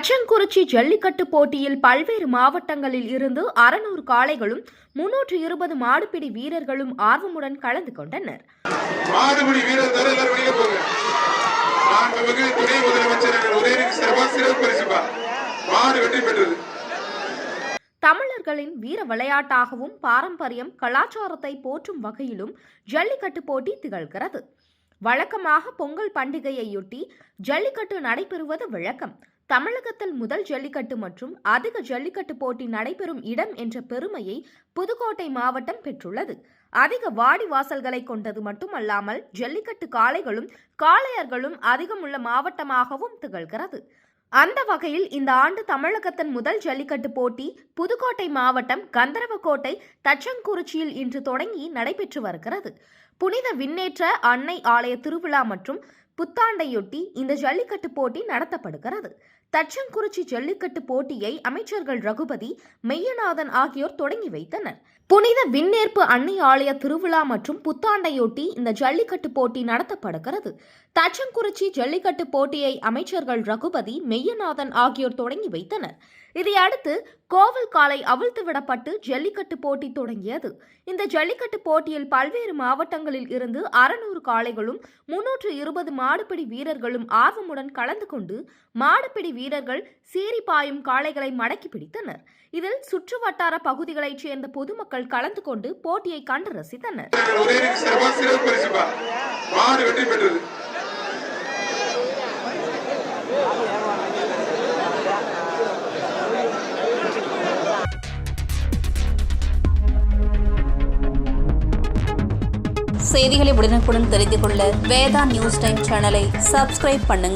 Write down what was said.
தச்சங்குறிச்சி ஜல்லிக்கட்டு போட்டியில் பல்வேறு மாவட்டங்களில் இருந்து 600 காளைகளும் 320 மாடுபிடி வீரர்களும் ஆர்வமுடன் கலந்து கொண்டனர். மாடுபிடி வீரர் துணை முதலமைச்சர் சிறப்பு பரிசு மாடு வெற்றி பெற்றது. தமிழர்களின் வீர விளையாட்டாகவும் பாரம்பரியம் கலாச்சாரத்தை போற்றும் வகையிலும் ஜல்லிக்கட்டு போட்டி திகழ்கிறது. வழக்கமாக பொங்கல் பண்டிகையையொட்டி ஜல்லிக்கட்டு நடைபெறுவது வழக்கம். தமிழகத்தில் முதல் ஜல்லிக்கட்டு மற்றும் அதிக ஜல்லிக்கட்டு போட்டி நடைபெறும் இடம் என்ற பெருமையை புதுக்கோட்டை மாவட்டம் பெற்றுள்ளது. அதிக வாடிவாசல்களை கொண்டது மட்டுமல்லாமல் ஜல்லிக்கட்டு காளைகளும் காளையர்களும் அதிகம் உள்ள மாவட்டமாகவும் திகழ்கிறது. அந்த வகையில் இந்த ஆண்டு தமிழகத்தின் முதல் ஜல்லிக்கட்டு போட்டி புதுக்கோட்டை மாவட்டம் கந்தரவக்கோட்டை தச்சங்குறிச்சியில் இன்று தொடங்கி நடைபெற்று வருகிறது. புனித விண்ணேற்ற அன்னை ஆலய திருவிழா மற்றும் புத்தாண்டையொட்டி இந்த ஜல்லிக்கட்டு போட்டி நடத்தப்படுகிறது. தச்சங்குறிச்சி ஜல்லிக்கட்டு போட்டியை அமைச்சர்கள் ரகுபதி, மெய்யநாதன் ஆகியோர் தொடங்கி வைத்தனர். புனித விண்ணேற்பு அன்னை ஆலய திருவிழா மற்றும் புத்தாண்டையொட்டி இந்த ஜல்லிக்கட்டு போட்டி நடத்தப்படுகிறது. தச்சங்குறிச்சி ஜல்லிக்கட்டு போட்டியை அமைச்சர்கள் ரகுபதி, மெய்யநாதன் ஆகியோர் தொடங்கி வைத்தனர். இதையடுத்து கோவில் காலை அவிழ்த்து விடப்பட்டு ஜல்லிக்கட்டு போட்டி தொடங்கியது. இந்த ஜல்லிக்கட்டு போட்டியில் பல்வேறு மாவட்டங்களில் இருந்து 600 காளைகளும் 320 மாடுபிடி வீரர்களும் ஆர்வமுடன் கலந்து கொண்டு மாடுபிடி வீரர்கள் சீறி பாயும் காளைகளை மடக்கி பிடித்தனர். இதில் சுற்று வட்டார பகுதிகளைச் சேர்ந்த பொதுமக்கள் கலந்து கொண்டு போட்டியை கண்டு ரசித்தனர். செய்திகளை உடனுக்குடன் தெரிந்து கொள்ள வேதா நியூஸ் டைம் சேனலை சப்ஸ்கிரைப் பண்ணுங்க.